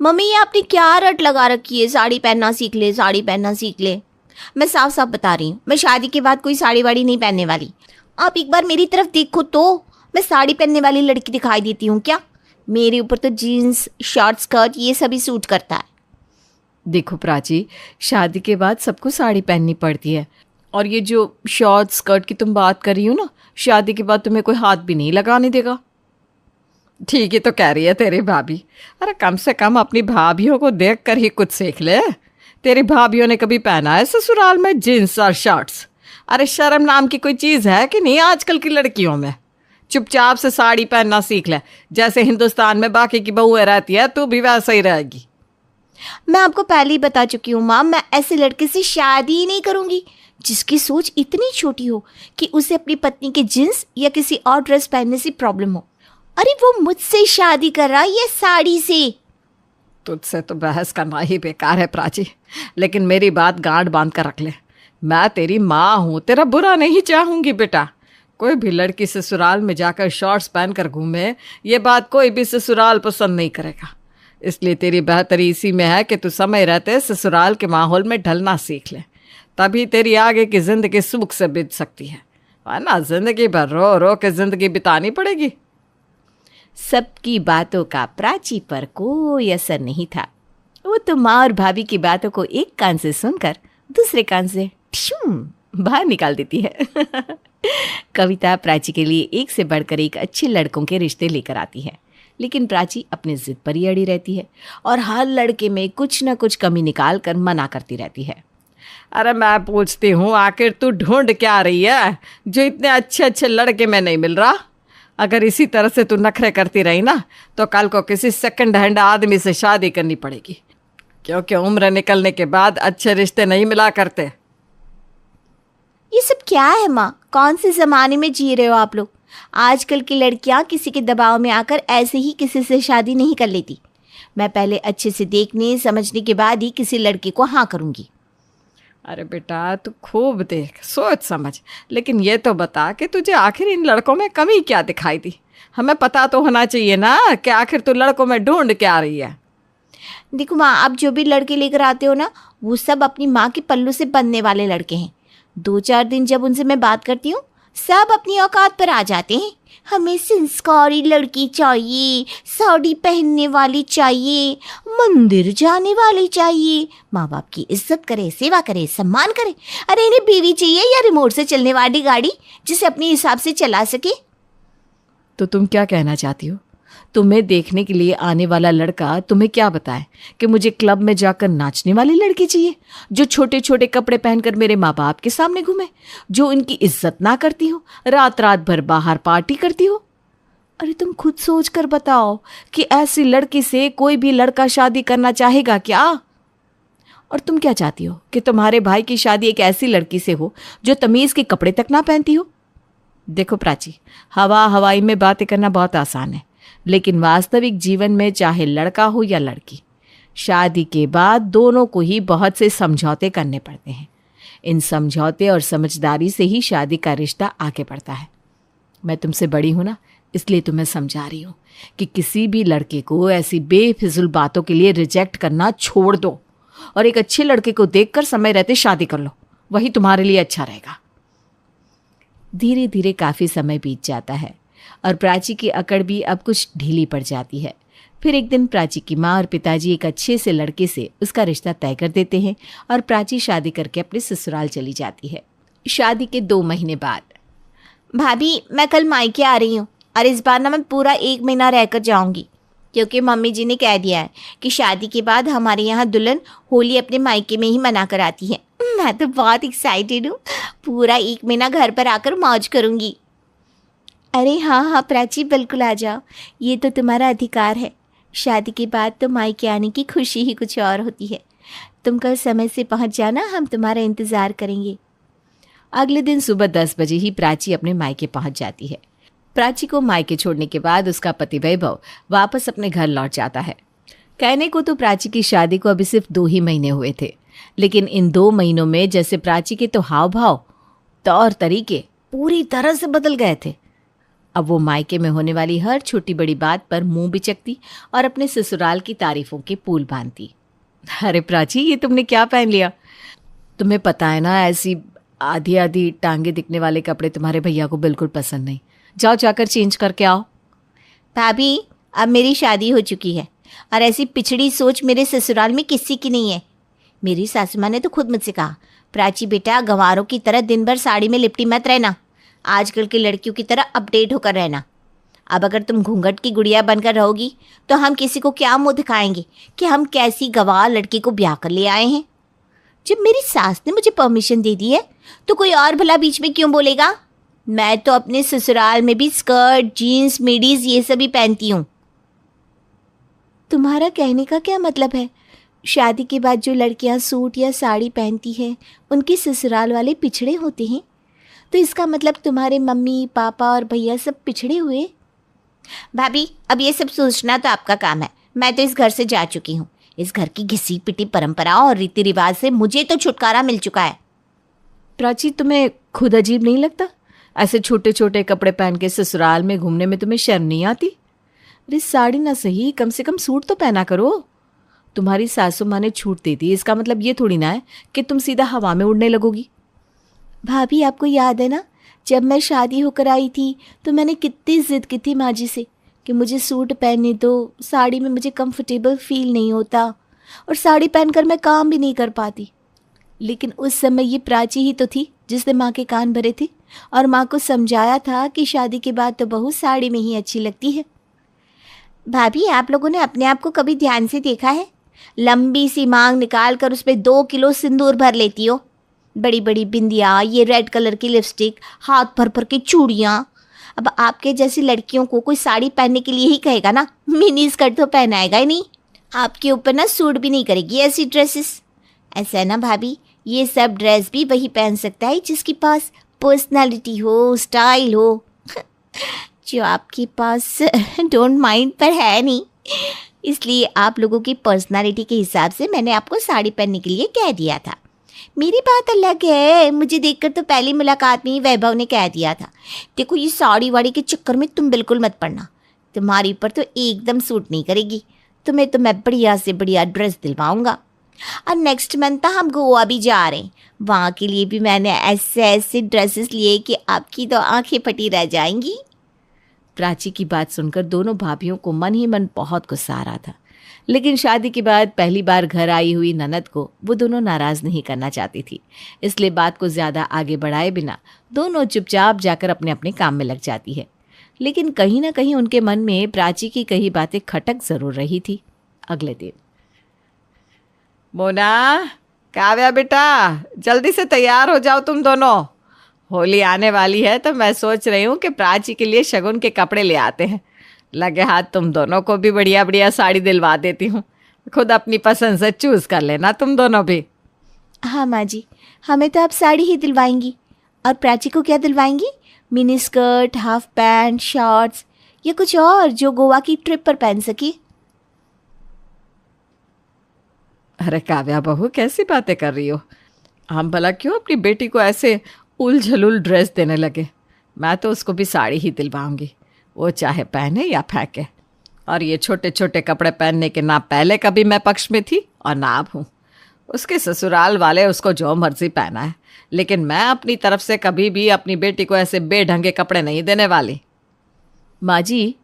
Mummy ये आपने क्या रट लगा रखी है, साड़ी पहनना सीख ले, साड़ी पहनना सीख ले। मैं साफ साफ बता रही हूँ, मैं शादी के बाद कोई साड़ी वाड़ी नहीं पहनने वाली। आप एक बार मेरी तरफ देखो तो, मैं साड़ी पहनने वाली लड़की दिखाई देती हूँ क्या? मेरे ऊपर तो जीन्स शॉर्ट स्कर्ट ये सभी सूट करता है। देखो प्राची, शादी के बाद सबको साड़ी पहननी पड़ती है, और ये जो शॉर्ट स्कर्ट की तुम बात कर रही हो ना, शादी के बाद तुम्हें कोई हाथ भी नहीं लगाने देगा। ठीक है तो कह रही है तेरी भाभी। अरे कम से कम अपनी भाभीयों को देख कर ही कुछ सीख ले। तेरी भाभीयों ने कभी पहना है ससुराल में जीन्स और शर्ट्स? अरे शर्म नाम की कोई चीज़ है कि नहीं आजकल की लड़कियों में? चुपचाप से साड़ी पहनना सीख ले। जैसे हिंदुस्तान में बाकी की बहुएं रहती है, तू भी वैसा ही रहेगी। मैं आपको पहले ही बता चुकी हूँ माँ, मैं ऐसे लड़के से शादी ही नहीं करूँगी जिसकी सोच इतनी छोटी हो कि उसे अपनी पत्नी के जींस या किसी और ड्रेस पहनने से प्रॉब्लम हो। अरे वो मुझसे शादी कर रहा है ये साड़ी से। तुझसे तो बहस करना ही बेकार है प्राची, लेकिन मेरी बात गांठ बांध कर रख ले। मैं तेरी माँ हूँ, तेरा बुरा नहीं चाहूँगी बेटा। कोई भी लड़की ससुराल में जाकर शॉर्ट्स पहन कर घूमे, ये बात कोई भी ससुराल पसंद नहीं करेगा। इसलिए तेरी बेहतरी इसी में है कि तू समय रहते ससुराल के माहौल में ढलना सीख ले, तभी तेरी आगे की ज़िंदगी सुख से बीत सकती है, वरना ज़िंदगी भर रो रो के ज़िंदगी बितानी पड़ेगी। सबकी बातों का प्राची पर कोई असर नहीं था। वो तो माँ और भाभी की बातों को एक कान से सुनकर दूसरे कान से बाहर निकाल देती है। कविता प्राची के लिए एक से बढ़कर एक अच्छे लड़कों के रिश्ते लेकर आती है, लेकिन प्राची अपनी जिद पर ही अड़ी रहती है और हर लड़के में कुछ न कुछ कमी निकाल कर मना करती रहती है। अरे मैं पूछती हूँ, आखिर तू ढूंढ क्या रही है जो इतने अच्छे अच्छे लड़के में नहीं मिल रहा? अगर इसी तरह से तू नखरे करती रही ना, तो कल को किसी सेकंड हैंड आदमी से शादी करनी पड़ेगी, क्योंकि उम्र निकलने के बाद अच्छे रिश्ते नहीं मिला करते। ये सब क्या है माँ? कौन से ज़माने में जी रहे हो आप लोग? आजकल की लड़कियाँ किसी के दबाव में आकर ऐसे ही किसी से शादी नहीं कर लेती। मैं पहले अच्छे से देखने समझने के बाद ही किसी लड़के को हाँ करूँगी। अरे बेटा तू खूब देख सोच समझ, लेकिन ये तो बता कि तुझे आखिर इन लड़कों में कमी क्या दिखाई दी? हमें पता तो होना चाहिए ना कि आखिर तू लड़कों में ढूंढ क्या रही है। देखो माँ, आप जो भी लड़के लेकर आते हो ना, वो सब अपनी माँ के पल्लू से बनने वाले लड़के हैं। 2-4 दिन जब उनसे मैं बात करती हूँ, सब अपनी औकात पर आ जाते हैं। हमें संस्कारी लड़की चाहिए, साड़ी पहनने वाली चाहिए, मंदिर जाने वाली चाहिए, माँ बाप की इज्जत करे, सेवा करे, सम्मान करे। अरे इन्हें बीवी चाहिए या रिमोट से चलने वाली गाड़ी जिसे अपने हिसाब से चला सके। तो तुम क्या कहना चाहती हो? तुम्हें देखने के लिए आने वाला लड़का तुम्हें क्या बताए कि मुझे क्लब में जाकर नाचने वाली लड़की चाहिए, जो छोटे छोटे कपड़े पहनकर मेरे माँ बाप के सामने घूमे, जो इनकी इज्जत ना करती हो, रात रात भर बाहर पार्टी करती हो? अरे तुम खुद सोच कर बताओ कि ऐसी लड़की से कोई भी लड़का शादी करना चाहेगा क्या? और तुम क्या चाहती हो कि तुम्हारे भाई की शादी एक ऐसी लड़की से हो जो तमीज़ के कपड़े तक ना पहनती हो? देखो प्राची, हवाई में बातें करना बहुत आसान है, लेकिन वास्तविक जीवन में चाहे लड़का हो या लड़की, शादी के बाद दोनों को ही बहुत से समझौते करने पड़ते हैं। इन समझौते और समझदारी से ही शादी का रिश्ता आगे बढ़ता है। मैं तुमसे बड़ी हूँ ना, इसलिए तुम्हें समझा रही हूँ कि किसी भी लड़के को ऐसी बेफिजुल बातों के लिए रिजेक्ट करना छोड़ दो और एक अच्छे लड़के को देखकर समय रहते शादी कर लो, वही तुम्हारे लिए अच्छा रहेगा। धीरे धीरे काफ़ी समय बीत जाता है और प्राची की अकड़ भी अब कुछ ढीली पड़ जाती है। फिर एक दिन प्राची की माँ और पिताजी एक अच्छे से लड़के से उसका रिश्ता तय कर देते हैं और प्राची शादी करके अपने ससुराल चली जाती है। शादी के 2 महीने बाद, भाभी मैं कल मायके आ रही हूँ और इस बार ना मैं पूरा 1 महीना रहकर जाऊँगी, क्योंकि मम्मी जी ने कह दिया है कि शादी के बाद हमारे यहाँ दुल्हन होली अपने मायके में ही मना कर आती है। मैं तो बहुत एक्साइटेड हूँ, पूरा 1 महीना घर पर आकर मौज करूँगी। अरे हाँ हाँ प्राची, बिल्कुल आ जाओ, ये तो तुम्हारा अधिकार है। शादी के बाद तो मायके आने की खुशी ही कुछ और होती है। तुम कल समय से पहुँच जाना, हम तुम्हारा इंतज़ार करेंगे। अगले दिन सुबह 10 बजे ही प्राची अपने मायके पहुँच जाती है। प्राची को मायके छोड़ने के बाद उसका पति वैभव वापस अपने घर लौट जाता है। कहने को तो प्राची की शादी को अभी सिर्फ 2 ही महीने हुए थे, लेकिन इन 2 महीनों में जैसे प्राची के तो हाव भाव, तौर तरीके पूरी तरह से बदल गए थे। अब वो मायके में होने वाली हर छोटी बड़ी बात पर मुंह बिचकती और अपने ससुराल की तारीफों के पुल बांधती। अरे प्राची, ये तुमने क्या पहन लिया? तुम्हें पता है ना, ऐसी आधी आधी टांगे दिखने वाले कपड़े तुम्हारे भैया को बिल्कुल पसंद नहीं। जाओ जाकर चेंज करके आओ। भाभी, अब मेरी शादी हो चुकी है और ऐसी पिछड़ी सोच मेरे ससुराल में किसी की नहीं है। मेरी सासू माँ ने तो खुद मुझसे कहा, प्राची बेटा, गंवारों की तरह दिन भर साड़ी में लिपटी मत रहना, आजकल की लड़कियों की तरह अपडेट होकर रहना। अब अगर तुम घूंघट की गुड़िया बनकर रहोगी तो हम किसी को क्या मुंह दिखाएंगे कि हम कैसी गंवार लड़की को ब्याह कर ले आए हैं। जब मेरी सास ने मुझे परमिशन दे दी है तो कोई और भला बीच में क्यों बोलेगा? मैं तो अपने ससुराल में भी स्कर्ट, जीन्स, मिडीज ये सभी पहनती हूँ। तुम्हारा कहने का क्या मतलब है? शादी के बाद जो लड़कियां सूट या साड़ी पहनती हैं उनके ससुराल वाले पिछड़े होते हैं, तो इसका मतलब तुम्हारे मम्मी पापा और भैया सब पिछड़े हुए? भाभी, अब ये सब सोचना तो आपका काम है। मैं तो इस घर से जा चुकी हूँ। इस घर की घिसी पिटी परंपराओं और रीति रिवाज से मुझे तो छुटकारा मिल चुका है। प्राची, तुम्हें खुद अजीब नहीं लगता? ऐसे छोटे छोटे कपड़े पहन के ससुराल में घूमने में तुम्हें शर्म नहीं आती? अरे साड़ी ना सही, कम से कम सूट तो पहना करो। तुम्हारी सासू माँ ने छूट दे दी, इसका मतलब ये थोड़ी ना है कि तुम सीधा हवा में उड़ने लगोगी। भाभी, आपको याद है ना, जब मैं शादी होकर आई थी तो मैंने कितनी जिद की थी माँ जी से कि मुझे सूट पहनने दो, साड़ी में मुझे कंफर्टेबल फील नहीं होता और साड़ी पहनकर मैं काम भी नहीं कर पाती। लेकिन उस समय ये प्राची ही तो थी जिसने माँ के कान भरे थे और माँ को समझाया था कि शादी के बाद तो बहू साड़ी में ही अच्छी लगती है। भाभी, आप लोगों ने अपने आप को कभी ध्यान से देखा है? लंबी सी मांग निकाल कर उसमें 2 किलो सिंदूर भर लेती हो, बड़ी बड़ी बिंदिया, ये रेड कलर की लिपस्टिक, हाथ भर भर के चूड़ियाँ। अब आपके जैसी लड़कियों को कोई साड़ी पहनने के लिए ही कहेगा ना, मिनी स्कर्ट तो पहनाएगा ही नहीं। आपके ऊपर ना सूट भी नहीं करेगी ऐसी ड्रेसेस। ऐसा है ना भाभी, ये सब ड्रेस भी वही पहन सकता है जिसके पास पर्सनालिटी हो, स्टाइल हो, जो आपके पास डोंट माइंड पर है नहीं। इसलिए आप लोगों की पर्सनालिटी के हिसाब से मैंने आपको साड़ी पहनने के लिए कह दिया था। मेरी बात अलग है, मुझे देखकर तो पहली मुलाकात में ही वैभव ने कह दिया था, देखो ये साड़ी वाड़ी के चक्कर में तुम बिल्कुल मत पड़ना, तुम्हारे ऊपर तो एकदम सूट नहीं करेगी, तुम्हें तो मैं बढ़िया से बढ़िया ड्रेस दिलवाऊंगा। और नेक्स्ट मंथ हम गोवा भी जा रहे हैं, वहाँ के लिए भी मैंने ऐसे ऐसे ड्रेसेस लिए कि आपकी तो आंखें फटी रह जाएंगी। प्राची की बात सुनकर दोनों भाभियों को मन ही मन बहुत गुस्सा आ रहा था, लेकिन शादी के बाद पहली बार घर आई हुई ननद को वो दोनों नाराज़ नहीं करना चाहती थी। इसलिए बात को ज़्यादा आगे बढ़ाए बिना दोनों चुपचाप जाकर अपने अपने काम में लग जाती है। लेकिन कहीं ना कहीं उनके मन में प्राची की कई बातें खटक ज़रूर रही थी। अगले दिन, मोना, काव्या बेटा, जल्दी से तैयार हो जाओ तुम दोनों, होली आने वाली है तो मैं सोच रही हूँ कि प्राची के लिए शगुन के कपड़े ले आते हैं। लगे हाथ तुम दोनों को भी बढ़िया बढ़िया साड़ी दिलवा देती हूँ, खुद अपनी पसंद से चूज़ कर लेना तुम दोनों भी। हाँ माँ जी, हमें तो आप साड़ी ही दिलवाएंगी, और प्राची को क्या दिलवाएंगी? Mini skirt, half pant, shorts या कुछ और जो गोवा की ट्रिप पर पहन सकी? अरे काव्या बहू, कैसी बातें कर रही हो? हम भला क्यों अपनी बेटी को ऐसे उल ड्रेस देने लगे? मैं तो उसको भी साड़ी ही दिलवाऊंगी, वो चाहे पहने या फेंके। और ये छोटे छोटे कपड़े पहनने के ना पहले कभी मैं पक्ष में थी और ना अब हूँ। उसके ससुराल वाले उसको जो मर्जी पहना है, लेकिन मैं अपनी तरफ से कभी भी अपनी बेटी को ऐसे बेढंगे कपड़े नहीं देने वाली। माँ जी,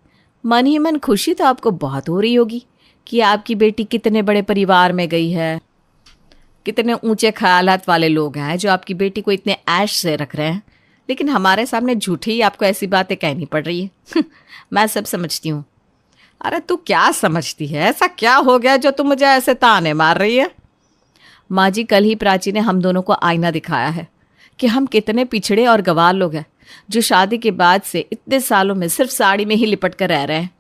मन ही मन खुशी तो आपको बहुत हो रही होगी कि आपकी बेटी कितने बड़े परिवार में गई है, कितने ऊंचे ख्यालात वाले लोग हैं जो आपकी बेटी को इतने ऐश से रख रहे हैं, लेकिन हमारे सामने झूठी ही आपको ऐसी बातें कहनी पड़ रही है। मैं सब समझती हूँ। अरे तू क्या समझती है? ऐसा क्या हो गया जो तू मुझे ऐसे ताने मार रही है? माँ जी, कल ही प्राची ने हम दोनों को आईना दिखाया है कि हम कितने पिछड़े और गंवार लोग हैं जो शादी के बाद से इतने सालों में सिर्फ साड़ी में ही लिपट कर रह रहे हैं।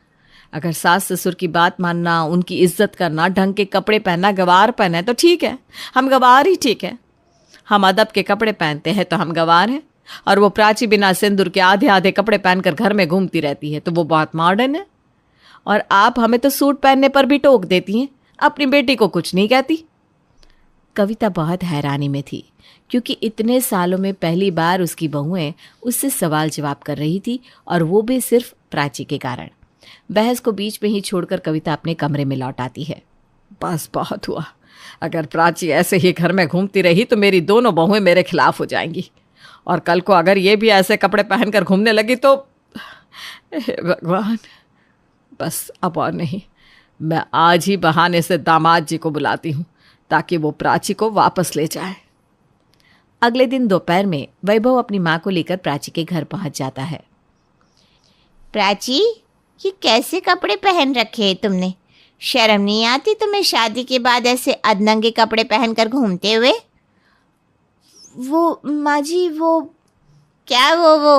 अगर सास ससुर की बात मानना, उनकी इज्जत करना, ढंग के कपड़े पहनना गंवार पहने तो ठीक है, हम गंवार ही ठीक है। हम अदब के कपड़े पहनते हैं तो हम गंवार हैं, और वो प्राची बिना सिंदूर के आधे आधे कपड़े पहनकर घर में घूमती रहती है तो वो बहुत मॉडर्न है। और आप हमें तो सूट पहनने पर भी टोक देती हैं, अपनी बेटी को कुछ नहीं कहती। कविता बहुत हैरानी में थी, क्योंकि इतने सालों में पहली बार उसकी बहुएं उससे सवाल जवाब कर रही थी, और वो भी सिर्फ प्राची के कारण। बहस को बीच में ही छोड़कर कविता अपने कमरे में लौट आती है। बस बहुत हुआ। अगर प्राची ऐसे ही घर में घूमती रही तो मेरी दोनों बहुएं मेरे खिलाफ हो जाएंगी, और कल को अगर ये भी ऐसे कपड़े पहनकर घूमने लगी तो हे भगवान। बस अब और नहीं, मैं आज ही बहाने से दामाद जी को बुलाती हूँ ताकि वो प्राची को वापस ले जाए। अगले दिन दोपहर में वैभव अपनी माँ को लेकर प्राची के घर पहुंच जाता है। प्राची, ये कैसे कपड़े पहन रखे हैं तुमने? शर्म नहीं आती तुम्हें शादी के बाद ऐसे अधनंगे कपड़े पहनकर घूमते हुए? वो माँ जी, वो क्या वो?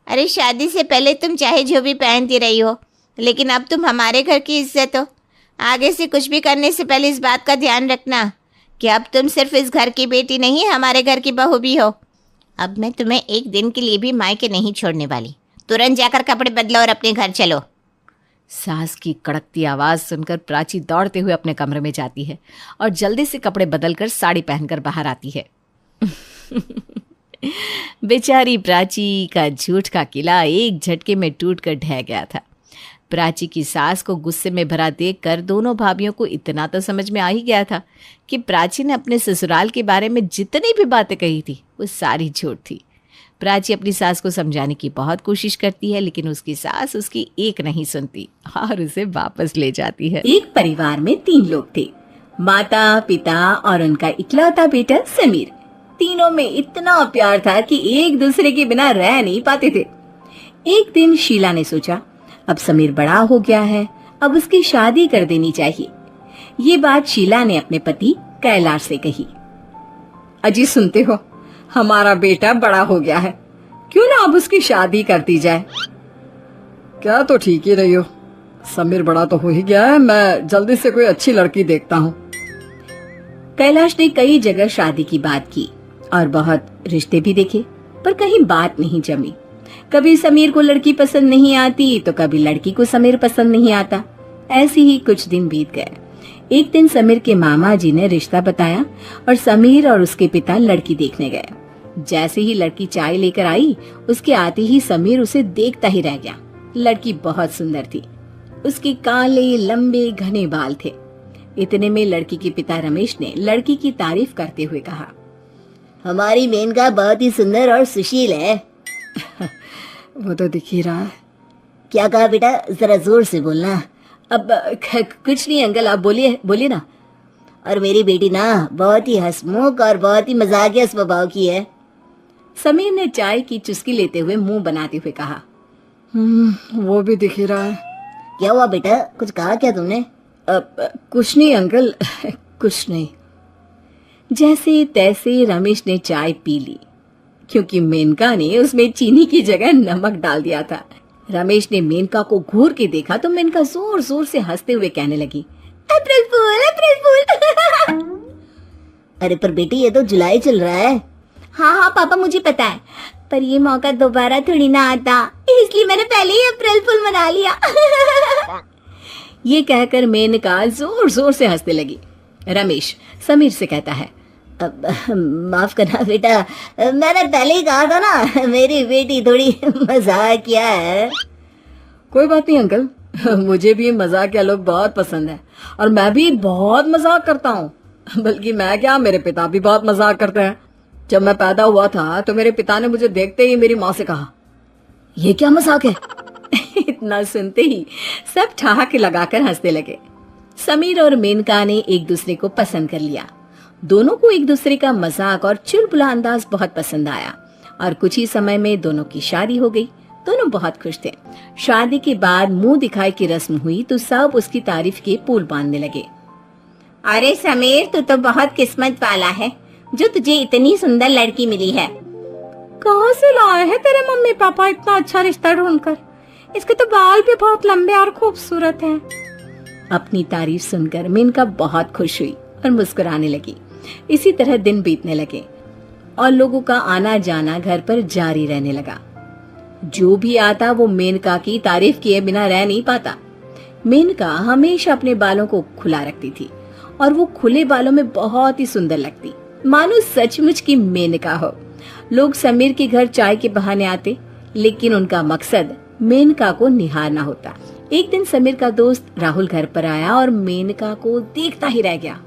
अरे शादी से पहले तुम चाहे जो भी पहनती रही हो, लेकिन अब तुम हमारे घर की इज्जत हो। आगे से कुछ भी करने से पहले इस बात का ध्यान रखना कि अब तुम सिर्फ इस घर की बेटी नहीं, हमारे घर की बहू भी हो। अब मैं तुम्हें एक दिन के लिए भी मायके नहीं छोड़ने वाली। तुरंत जाकर कपड़े बदलो और अपने घर चलो। सास की कड़कती आवाज़ सुनकर प्राची दौड़ते हुए अपने कमरे में जाती है और जल्दी से कपड़े बदलकर साड़ी पहनकर बाहर आती है। बेचारी प्राची का झूठ का किला एक झटके में टूटकर ढह गया था। प्राची की सास को गुस्से में भरा देखकर दोनों भाभियों को इतना तो समझ में आ ही गया था कि प्राची ने अपने ससुराल के बारे में जितनी भी बातें कही थी वो सारी झूठ थी। प्राची अपनी सास को समझाने की बहुत कोशिश करती है, लेकिन उसकी सास उसकी एक नहीं सुनती और उसे वापस ले जाती है। एक परिवार में 3 लोग थे, माता, पिता और उनका इकलौता बेटा समीर। तीनों में इतना प्यार था कि एक दूसरे के बिना रह नहीं पाते थे। एक दिन शीला ने सोचा, अब समीर बड़ा हो गया है, अब उसकी शादी कर देनी चाहिए। ये बात शीला ने अपने पति कैलाश से कही। अजी सुनते हो, हमारा बेटा बड़ा हो गया है, क्यों ना अब उसकी शादी कर दी जाए। क्या तो ठीक ही रही हो, समीर बड़ा तो हो ही गया है, मैं जल्दी से कोई अच्छी लड़की देखता हूँ। कैलाश ने कई जगह शादी की बात की और बहुत रिश्ते भी देखे, पर कहीं बात नहीं जमी। कभी समीर को लड़की पसंद नहीं आती तो कभी लड़की को समीर पसंद नहीं आता। ऐसे ही कुछ दिन बीत गए। एक दिन समीर के मामा जी ने रिश्ता बताया और समीर और उसके पिता लड़की देखने गए। जैसे ही लड़की चाय लेकर आई, उसके आते ही समीर उसे देखता ही रह गया। लड़की बहुत सुंदर थी, उसके काले लंबे घने बाल थे। इतने में लड़की के पिता रमेश ने लड़की की तारीफ करते हुए कहा, हमारी मेनका बहुत ही सुंदर और सुशील है। वो तो दिख ही रहा है। क्या कहा बेटा, जरा जोर से बोलना। अब कुछ नहीं अंकल, आप बोलिए ना। और मेरी बेटी ना बहुत ही हंसमुख और बहुत ही मजाकिया स्वभाव की है। समीर ने चाय की चुस्की लेते हुए मुंह बनाते हुए कहा। वो भी दिख ही रहा है। क्या हुआ बेटा, कुछ कहा क्या तुमने? कुछ नहीं अंकल, कुछ नहीं। जैसे तैसे रमेश ने चाय पी ली, क्योंकि मेनका ने उसमें चीनी की जगह नमक डाल दिया था। रमेश ने मेनका को घूर के देखा तो मेनका जोर जोर से हंसते हुए कहने लगी, अप्रैल फूल, अप्रैल फूल। अरे पर बेटी, ये तो जुलाई चल रहा है। हाँ पापा, मुझे पता है, पर ये मौका दोबारा थोड़ी ना आता, इसलिए मैंने पहले ही अप्रैल फूल मना लिया। ये कहकर मेनका जोर जोर से हंसने लगी। रमेश समीर से कहता है, अब माफ करना बेटा, मैंने पहले ही कहा था ना, मेरी बेटी थोड़ी मजाकिया है। कोई बात नहीं अंकल, मुझे भी मजाकिया लोग बहुत पसंद है और मैं भी बहुत मजाक करता हूँ। बल्कि मैं क्या, मेरे पिता भी बहुत मजाक करते हैं। जब मैं पैदा हुआ था तो मेरे पिता ने मुझे देखते ही मेरी माँ से कहा, ये क्या मजाक है। इतना सुनते ही सब ठहाके लगाकर हंसने लगे। समीर और मेनका ने एक दूसरे को पसंद कर लिया। दोनों को एक दूसरे का मजाक और चुलबुला अंदाज बहुत पसंद आया और कुछ ही समय में दोनों की शादी हो गई। दोनों बहुत खुश थे। शादी के बाद मुंह दिखाई की रस्म हुई तो सब उसकी तारीफ के पुल बांधने लगे। अरे समीर, तू तो बहुत किस्मत वाला है जो तुझे इतनी सुंदर लड़की मिली है। कहाँ से लाए हैं तेरे मम्मी पापा इतना अच्छा रिश्ता ढूंढकर? इसके तो बाल भी बहुत लंबे और खूबसूरत हैं। अपनी तारीफ सुनकर मेनका बहुत खुश हुई और मुस्कुराने लगी। इसी तरह दिन बीतने लगे और लोगों का आना जाना घर पर जारी रहने लगा। जो भी आता वो मेनका की तारीफ किए बिना रह नहीं पाता। मेनका हमेशा अपने बालों को खुला रखती थी और वो खुले बालों में बहुत ही सुंदर लगती, मानो सचमुच की मेनका हो। लोग समीर के घर चाय के बहाने आते, लेकिन उनका मकसद मेनका को निहारना होता। एक दिन समीर का दोस्त राहुल घर पर आया और मेनका को देखता ही रह गया।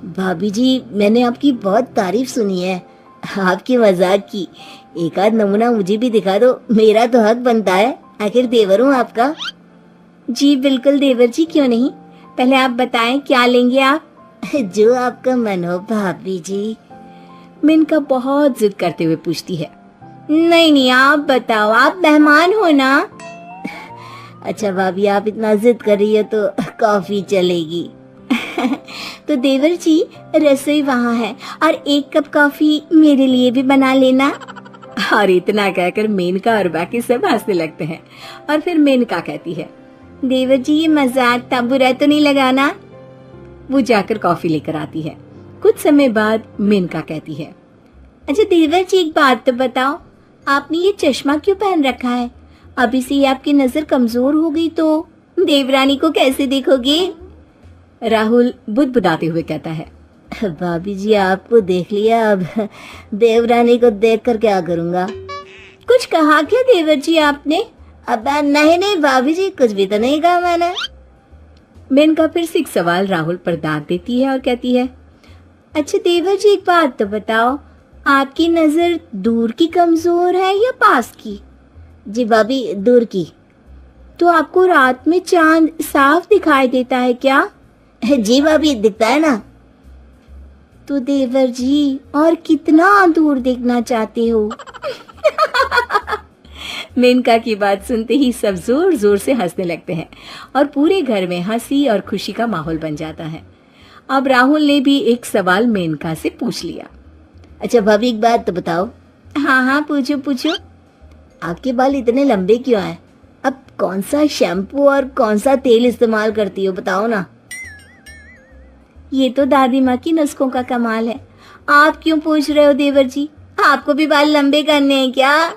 भाभी जी, मैंने आपकी बहुत तारीफ सुनी है, आपकी मजाक की। एक आध नमूना मुझे भी दिखा दो, मेरा तो हक बनता है, आखिर देवर हूँ आपका। जी बिल्कुल देवर जी, क्यों नहीं। पहले आप बताएं क्या लेंगे आप? जो आपका मन हो भाभी जी। मेनका बहुत जिद करते हुए पूछती है। नहीं नहीं, आप बताओ, आप मेहमान हो ना। अच्छा भाभी, आप इतना जिद कर रही है तो कॉफी चलेगी। तो देवर जी, रसोई वहाँ है और एक कप कॉफी मेरे लिए भी बना लेना। और इतना कहकर मेनका और बाकी सब हंसने लगते हैं। और फिर मेनका कहती है, देवर जी ये मजाक था, बुरा तो नहीं लगाना। वो जाकर कॉफी लेकर आती है। कुछ समय बाद मेनका कहती है, अच्छा देवर जी एक बात तो बताओ, आपने ये चश्मा क्यों पहन रखा है? अभी से ही आपकी नजर कमजोर हो गई तो देवरानी को कैसे देखोगे? राहुल बुदबुदाते हुए कहता है, भाभी जी आपको देख लिया, अब देवरानी को देखकर क्या करूँगा। कुछ कहा क्या देवर जी आपने? अब नहीं नहीं भाभी जी, कुछ भी तो नहीं कहा मैंने। मेनका फिर से एक सवाल राहुल पर दाग देती है और कहती है, अच्छा देवर जी एक बात तो बताओ, आपकी नजर दूर की कमजोर है या पास की? जी भाभी, दूर की। तो आपको रात में चांद साफ दिखाई देता है क्या? जी भाभी, दिखता है ना। तो देवर जी और कितना दूर देखना चाहते हो? मेनका की बात सुनते ही सब जोर जोर से हंसने लगते हैं और पूरे घर में हंसी और खुशी का माहौल बन जाता है। अब राहुल ने भी एक सवाल मेनका से पूछ लिया। अच्छा भाभी, एक बात तो बताओ। हाँ हाँ, पूछो पूछो। आपके बाल इतने लंबे क्यों हैं? अब कौन सा शैम्पू और कौन सा तेल इस्तेमाल करती हो, बताओ ना। ये तो दादी माँ की नुस्खों का कमाल है, आप क्यों पूछ रहे हो देवर जी? आपको भी बाल लंबे करने हैं क्या?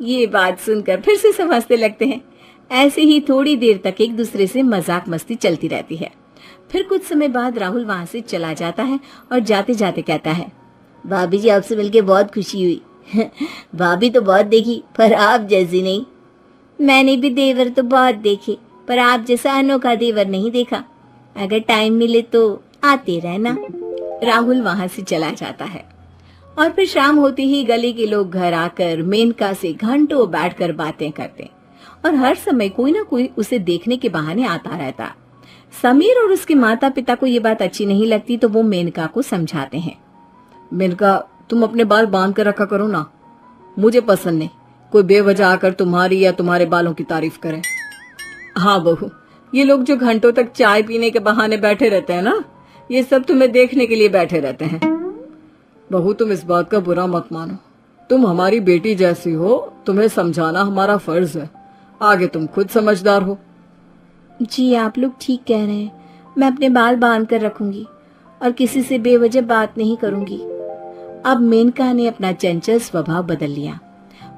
ये बात सुनकर फिर से सब हंसने लगते हैं। ऐसे ही थोड़ी देर तक एक दूसरे से मजाक मस्ती चलती रहती है। फिर कुछ समय बाद राहुल वहाँ से चला जाता है और जाते जाते कहता है, भाभी जी आपसे मिलके बहुत खुशी हुई। भाभी तो बहुत देखी, पर आप जैसी नहीं। मैंने भी देवर तो बहुत देखे, पर आप जैसा अनोखा देवर नहीं देखा। अगर टाइम मिले तो आते रहना। राहुल वहाँ से चला जाता है और फिर शाम होते ही गली के लोग घर आकर मेनका से घंटों बैठकर बातें करते और हर समय कोई ना कोई उसे देखने के बहाने आता रहता। समीर और उसके माता पिता को ये बात अच्छी नहीं लगती तो वो मेनका को समझाते हैं। मेनका, तुम अपने बाल बांध कर रखा करो ना, मुझे पसंद नहीं कोई बेवजह आकर तुम्हारी या तुम्हारे बालों की तारीफ करे। हाँ बहू, ये लोग जो घंटों तक चाय पीने के बहाने बैठे रहते हैं ना, ये सब तुम्हें देखने के लिए बैठे रहते हैं। बहू, तुम इस बात का बुरा मत मानो, तुम हमारी बेटी जैसी हो, तुम्हें समझाना हमारा फर्ज है। आगे तुम खुद समझदार हो। जी आप लोग ठीक कह रहे हैं, मैं अपने बाल बांध कर रखूंगी और किसी से बेवजह बात नहीं करूंगी। अब मेनका ने अपना चंचल स्वभाव बदल लिया।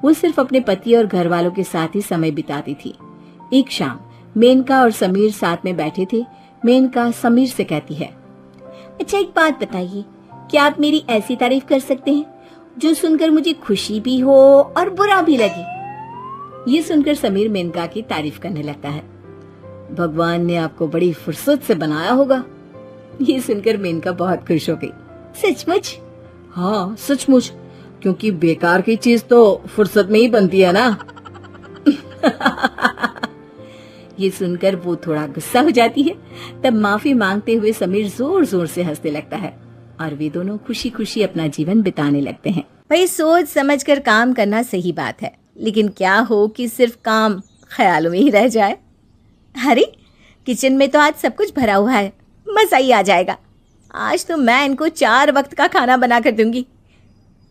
वो सिर्फ अपने पति और घर वालों के साथ ही समय बिताती थी। एक शाम मेनका और समीर साथ में बैठे थे। मेनका समीर से कहती है, अच्छा एक बात बताइए, क्या आप मेरी ऐसी तारीफ कर सकते हैं जो सुनकर मुझे खुशी भी हो और बुरा भी लगे? ये सुनकर समीर मेनका की तारीफ करने लगता है। भगवान ने आपको बड़ी फुर्सत से बनाया होगा। ये सुनकर मेनका बहुत खुश हो गई। सचमुच? हाँ सचमुच, क्योंकि बेकार की चीज तो फुर्सत में ही बनती है ना। ये सुनकर वो थोड़ा गुस्सा हो जाती है। तब माफी मांगते हुए समीर जोर जोर से हंसने लगता है और वे दोनों खुशी खुशी अपना जीवन बिताने लगते हैं। भाई सोच समझकर काम करना सही बात है, लेकिन क्या हो कि सिर्फ काम ख्यालों में ही रह जाए। अरे किचन में तो आज सब कुछ भरा हुआ है, मजा ही आ जाएगा। आज तो मैं इनको 4 वक्त का खाना बना कर दूंगी।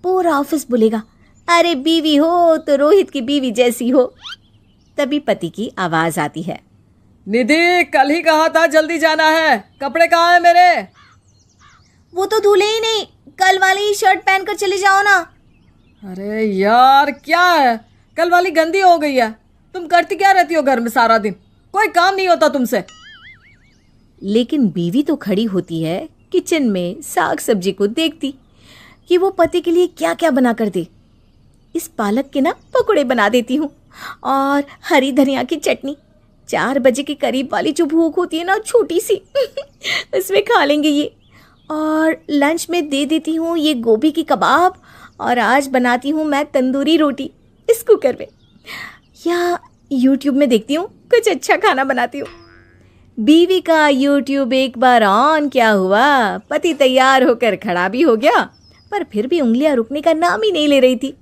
पूरा ऑफिस बोलेगा, अरे बीवी हो तो रोहित की बीवी जैसी हो। तभी पति की आवाज आती है, निधि, कल ही कहा था जल्दी जाना है, कपड़े कहाँ हैं मेरे? वो तो धुले ही नहीं, कल वाली ही शर्ट पहन कर चले जाओ ना। अरे यार क्या है, कल वाली गंदी हो गई है। तुम करती क्या रहती हो घर में सारा दिन, कोई काम नहीं होता तुमसे। लेकिन बीवी तो खड़ी होती है किचन में साग सब्जी को देखती कि वो पति के लिए क्या क्या बना कर दे। इस पालक के ना पकोड़े बना देती हूँ और हरी धनिया की चटनी। 4 बजे के करीब वाली जो भूख होती है ना छोटी सी उसमें खा लेंगे ये। और लंच में दे देती हूँ ये गोभी की कबाब और आज बनाती हूँ मैं तंदूरी रोटी इस कुकर में, या यूट्यूब में देखती हूँ कुछ अच्छा खाना बनाती हूँ। बीवी का यूट्यूब एक बार ऑन क्या हुआ, पति तैयार होकर खड़ा भी हो गया, पर फिर भी उंगलियां रुकने का नाम ही नहीं ले रही थी।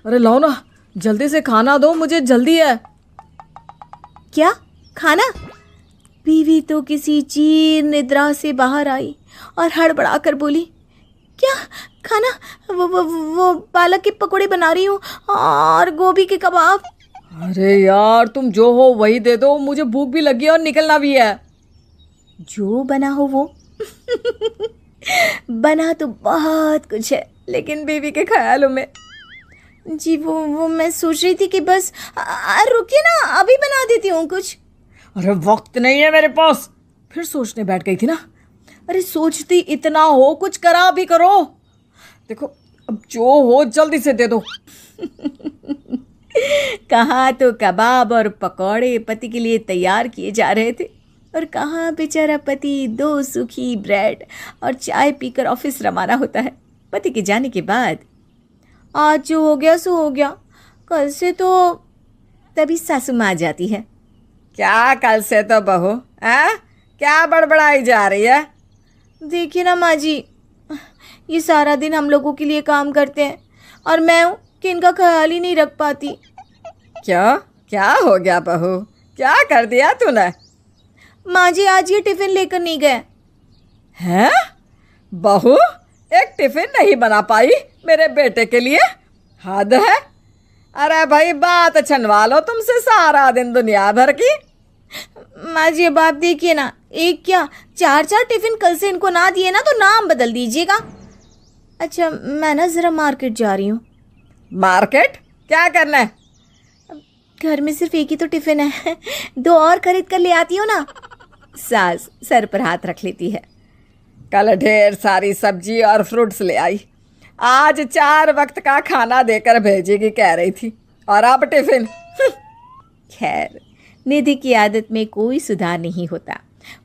अरे लाओ ना, जल्दी से खाना दो, मुझे जल्दी है। क्या खाना? बीवी तो किसी चीर निद्रा से बाहर आई और हड़बड़ा कर बोली, क्या खाना? वो पालक के पकोड़े बना रही हूँ और गोभी के कबाब। अरे यार, तुम जो हो वही दे दो, मुझे भूख भी लगी है और निकलना भी है। जो बना हो वो बना तो बहुत कुछ है, लेकिन बीवी के ख्यालों में जी वो मैं सोच रही थी कि बस रुकिए ना, अभी बना देती हूँ कुछ। अरे वक्त नहीं है मेरे पास, फिर सोचने बैठ गई थी ना। अरे सोचती इतना हो, कुछ करा भी करो। देखो अब जो हो जल्दी से दे दो। कहाँ तो कबाब और पकौड़े पति के लिए तैयार किए जा रहे थे, और कहाँ बेचारा पति 2 सूखी ब्रेड और चाय पीकर ऑफिस रवाना होता है। पति के जाने के बाद आज जो हो गया सो हो गया, कल से तो तभी सासू माँ आ जाती है। क्या कल से तो बहू, क्या बड़बड़ाई जा रही है? देखिए ना माँ जी, ये सारा दिन हम लोगों के लिए काम करते हैं और मैं हूँ कि इनका ख्याल ही नहीं रख पाती। क्यों, क्या हो गया बहू, क्या कर दिया तूने? माँ जी आज ये टिफिन लेकर नहीं गए। हैं? बहू एक टिफिन नहीं बना पाई मेरे बेटे के लिए? हद है। अरे भाई बात छनवा लो तुमसे सारा दिन दुनिया भर की। माँ जी अब आप देखिए ना, एक क्या 4 टिफिन कल से इनको ना दिए ना तो नाम बदल दीजिएगा। अच्छा मैं ना ज़रा मार्केट जा रही हूँ। मार्केट क्या करना है? घर में सिर्फ एक ही तो टिफिन है, 2 और खरीद कर ले आती हो ना। सास सर पर हाथ रख लेती है। कल ढेर सारी सब्जी और फ्रूट्स ले आई, आज 4 वक्त का खाना देकर भेजेगी कह रही थी, और अब टिफिन। खैर निधि की आदत में कोई सुधार नहीं होता।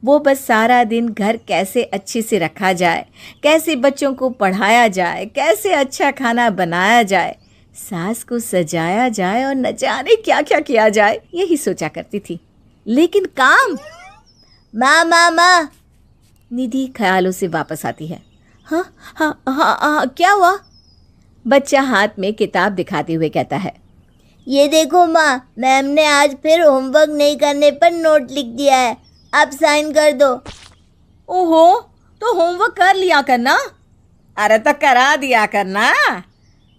वो बस सारा दिन घर कैसे अच्छे से रखा जाए, कैसे बच्चों को पढ़ाया जाए, कैसे अच्छा खाना बनाया जाए, सास को सजाया जाए और न जाने क्या क्या किया जाए, यही सोचा करती थी। लेकिन काम, माँ निधि ख्यालों से वापस आती है। हाँ क्या हुआ? बच्चा हाथ में किताब दिखाते हुए कहता है, ये देखो माँ, मैम ने आज फिर होमवर्क नहीं करने पर नोट लिख दिया है, आप साइन कर दो। ओहो, तो होमवर्क कर लिया करना। अरे तो करा दिया करना,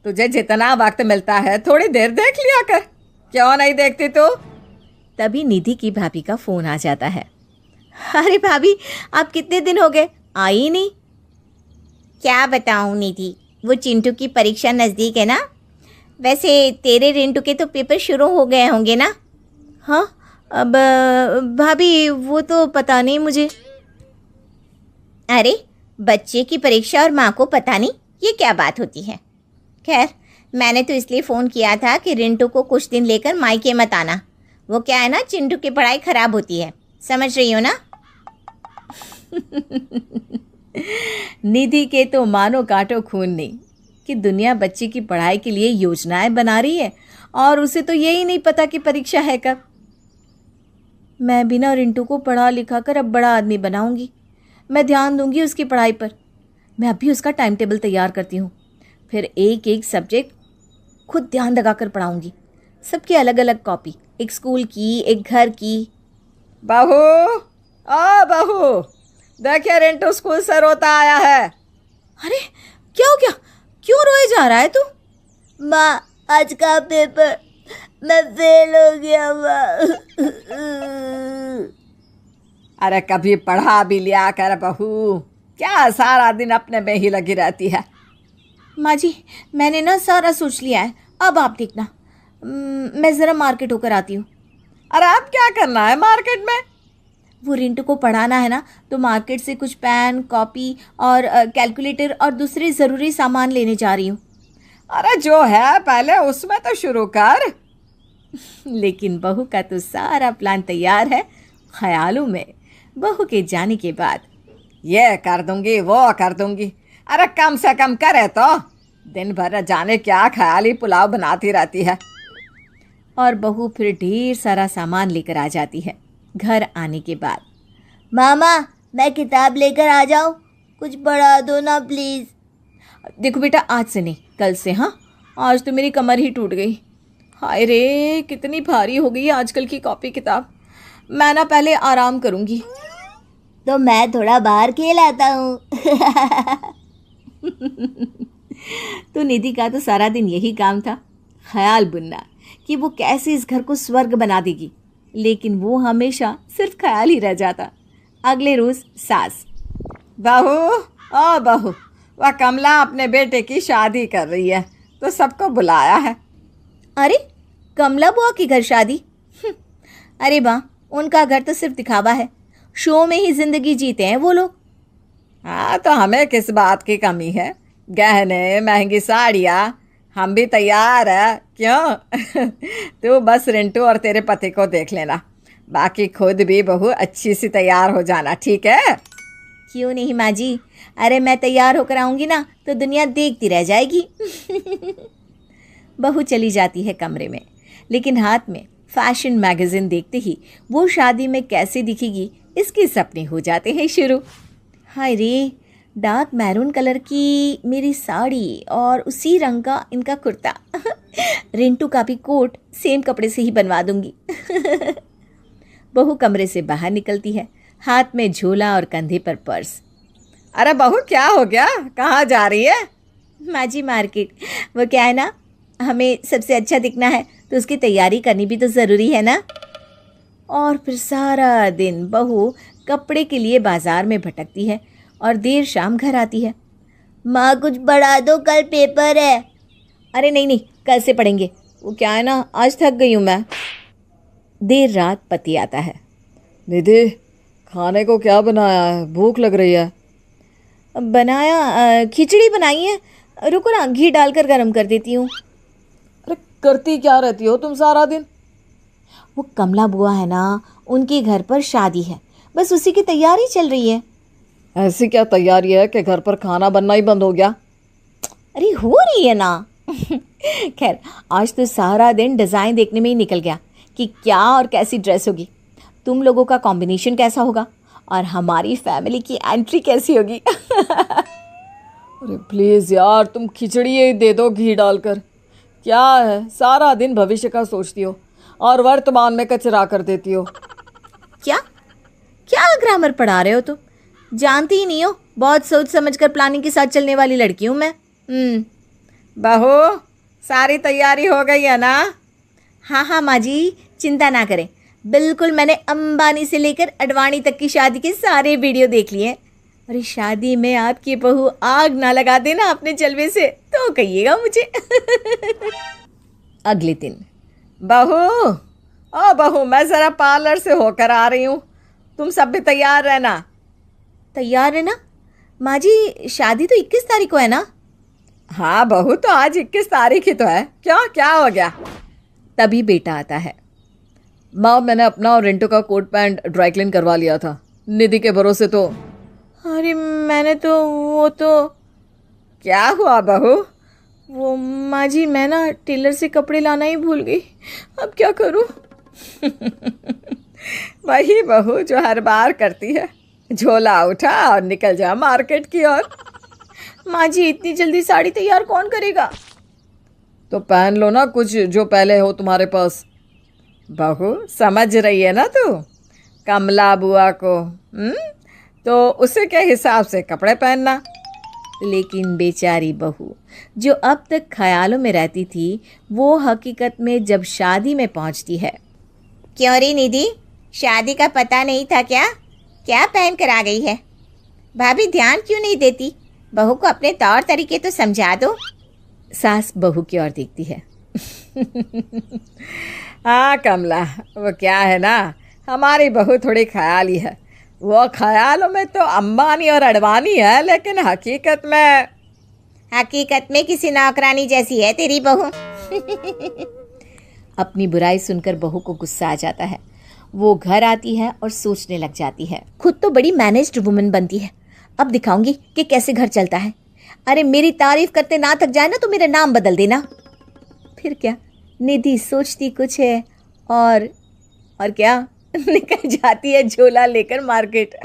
तुझे जितना वक्त मिलता है थोड़ी देर देख लिया कर, क्यों नहीं देखती तू? तभी निधि की भाभी का फ़ोन आ जाता है। अरे भाभी आप कितने दिन हो गए, आई ही नहीं। क्या बताऊँ निधि, वो चिंटू की परीक्षा नज़दीक है ना। वैसे तेरे रिंटू के तो पेपर शुरू हो गए होंगे ना। हाँ अब भाभी वो तो पता नहीं मुझे। अरे बच्चे की परीक्षा और माँ को पता नहीं, ये क्या बात होती है। खैर मैंने तो इसलिए फ़ोन किया था कि रिंटू को कुछ दिन लेकर मायके मत आना। वो क्या है ना, चिंटू की पढ़ाई ख़राब होती है, समझ रही हो ना। निधि के तो मानो काटो खून नहीं कि दुनिया बच्चे की पढ़ाई के लिए योजनाएं बना रही है और उसे तो यही नहीं पता कि परीक्षा है कब। मैं भी ना रिंटू को पढ़ा लिखा कर अब बड़ा आदमी बनाऊंगी। मैं ध्यान दूंगी उसकी पढ़ाई पर। मैं अभी उसका टाइम टेबल तैयार करती हूँ, फिर एक एक सब्जेक्ट खुद ध्यान लगाकर पढ़ाऊंगी। सबकी अलग अलग कॉपी, एक स्कूल की, एक घर की। बहू, ओ बहू, देखिए रिंटू स्कूल से रोता आया है। अरे क्या हो गया, क्यों रोए जा रहा है तू? माँ आज का पेपर मैं फेल हो गया माँ। अरे कभी पढ़ा भी लिया कर बहू, क्या सारा दिन अपने में ही लगी रहती है। माँ जी मैंने ना सारा सोच लिया है, अब आप देखना। मैं ज़रा मार्केट होकर आती हूँ। अरे अब क्या करना है मार्केट में? वो रिंटू को पढ़ाना है ना, तो मार्केट से कुछ पेन, कॉपी और कैलकुलेटर और दूसरे ज़रूरी सामान लेने जा रही हूँ। अरे जो है पहले उसमें तो शुरू कर। लेकिन बहू का तो सारा प्लान तैयार है। ख्यालों में बहू के जाने के बाद ये कर दूंगी, वो कर दूंगी। अरे कम से कम करे तो। दिन भर जाने क्या ख्याली पुलाव बनाती रहती है। और बहू फिर ढेर सारा सामान लेकर आ जाती है। घर आने के बाद, मामा मैं किताब लेकर आ जाऊं? कुछ पढ़ा दो ना प्लीज। देखो बेटा, आज से नहीं, कल से। हाँ, आज तो मेरी कमर ही टूट गई। हाय रे, कितनी भारी हो गई है आजकल की कॉपी किताब। मैं ना पहले आराम करूँगी। तो मैं थोड़ा बाहर खेल आता हूँ। तो निधि का तो सारा दिन यही काम था, ख्याल बुनना कि वो कैसे इस घर को स्वर्ग बना देगी। लेकिन वो हमेशा सिर्फ ख्याल ही रह जाता। अगले रोज सास, बहू, ओ बहू, वह कमला अपने बेटे की शादी कर रही है तो सबको बुलाया है। अरे कमला बुआ की घर शादी? अरे वाह, उनका घर तो सिर्फ दिखावा है, शो में ही जिंदगी जीते हैं वो लोग। हाँ, तो हमें किस बात की कमी है? गहने, महंगी साड़ियाँ, हम भी तैयार है। क्यों? तू बस रिंटू और तेरे पति को देख लेना, बाकी खुद भी बहू अच्छी सी तैयार हो जाना, ठीक है? क्यों नहीं माँ जी, अरे मैं तैयार होकर आऊँगी ना तो दुनिया देखती रह जाएगी। बहू चली जाती है कमरे में, लेकिन हाथ में फैशन मैगज़ीन देखते ही वो शादी में कैसे दिखेगी इसके सपने हो जाते हैं शुरू। हाय रे, डार्क मैरून कलर की मेरी साड़ी और उसी रंग का इनका कुर्ता। रिंटू का भी कोट सेम कपड़े से ही बनवा दूंगी। बहू कमरे से बाहर निकलती है, हाथ में झोला और कंधे पर पर्स। अरे बहू, क्या हो गया? कहाँ जा रही है? माँ जी, मार्केट। वो क्या है ना, हमें सबसे अच्छा दिखना है तो उसकी तैयारी करनी भी तो ज़रूरी है ना। और फिर सारा दिन बहू कपड़े के लिए बाज़ार में भटकती है और देर शाम घर आती है। माँ कुछ पढ़ा दो, कल पेपर है। अरे नहीं नहीं, कल से पढ़ेंगे। वो क्या है ना, आज थक गई हूँ मैं। देर रात पति आता है। निधि, खाने को क्या बनाया है? भूख लग रही है। बनाया, खिचड़ी बनाई है। रुको ना, घी डालकर गरम कर देती हूँ। अरे करती क्या रहती हो तुम सारा दिन? वो कमला बुआ है ना, उनके घर पर शादी है, बस उसी की तैयारी चल रही है। ऐसी क्या तैयारी है कि घर पर खाना बनना ही बंद हो गया? अरे हो रही है ना। खैर, आज तो सारा दिन डिज़ाइन देखने में ही निकल गया कि क्या और कैसी ड्रेस होगी, तुम लोगों का कॉम्बिनेशन कैसा होगा और हमारी फैमिली की एंट्री कैसी होगी। अरे प्लीज़ यार, तुम खिचड़ी ही दे दो घी डालकर। क्या है, सारा दिन भविष्य का सोचती हो और वर्तमान में कचरा कर देती हो। क्या क्या ग्रामर पढ़ा रहे हो तुम? जानती ही नहीं हो, बहुत सोच समझकर प्लानिंग के साथ चलने वाली लड़की हूँ मैं। बहू, सारी तैयारी हो गई है ना? हाँ हाँ माँ जी, चिंता ना करें, बिल्कुल मैंने अंबानी से लेकर अडवाणी तक की शादी के सारे वीडियो देख लिए। अरे शादी में आपकी बहू आग ना लगा देना अपने जलवे से तो कहिएगा मुझे। अगले दिन, बहू, ओ बहू, मैं ज़रा पार्लर से होकर आ रही हूँ, तुम सब भी तैयार रहना। तैयार है ना माँ जी? शादी तो 21 तारीख को है ना? हाँ बहू, तो आज 21 तारीख ही तो है। क्यों, क्या हो गया? तभी बेटा आता है। माँ, मैंने अपना और रिंटू का कोट पैंट ड्राई क्लीन करवा लिया था, निधि के भरोसे। तो अरे मैंने तो वो तो क्या हुआ बहू? वो माँ जी, मैं ना टेलर से कपड़े लाना ही भूल गई, अब क्या करूँ? वही बहू जो हर बार करती है, झोला उठा और निकल जा मार्केट की ओर। माँ जी, इतनी जल्दी साड़ी तैयार कौन करेगा? तो पहन लो ना कुछ जो पहले हो तुम्हारे पास। बहू, समझ रही है ना तू कमला बुआ को? तो उसी के हिसाब से कपड़े पहनना। लेकिन बेचारी बहू जो अब तक ख्यालों में रहती थी, वो हकीकत में जब शादी में पहुंचती है। क्यों रे निधि, शादी का पता नहीं था क्या? क्या पहन कर आ गई है? भाभी ध्यान क्यों नहीं देती? बहू को अपने तौर तरीके तो समझा दो। सास बहू की ओर देखती है। हाँ कमला, वो क्या है ना, हमारी बहू थोड़ी ख्याली है। वो ख्यालों में तो अंबानी और अडवाणी है, लेकिन हकीकत में किसी नौकरानी जैसी है तेरी बहू। अपनी बुराई सुनकर बहू को गुस्सा आ जाता है। वो घर आती है और सोचने लग जाती है, खुद तो बड़ी मैनेज्ड वुमन बनती है, अब दिखाऊंगी कि कैसे घर चलता है। अरे मेरी तारीफ करते ना थक जाए ना तो मेरा नाम बदल देना। फिर क्या, निधि सोचती कुछ है और क्या निकल जाती है झोला लेकर मार्केट।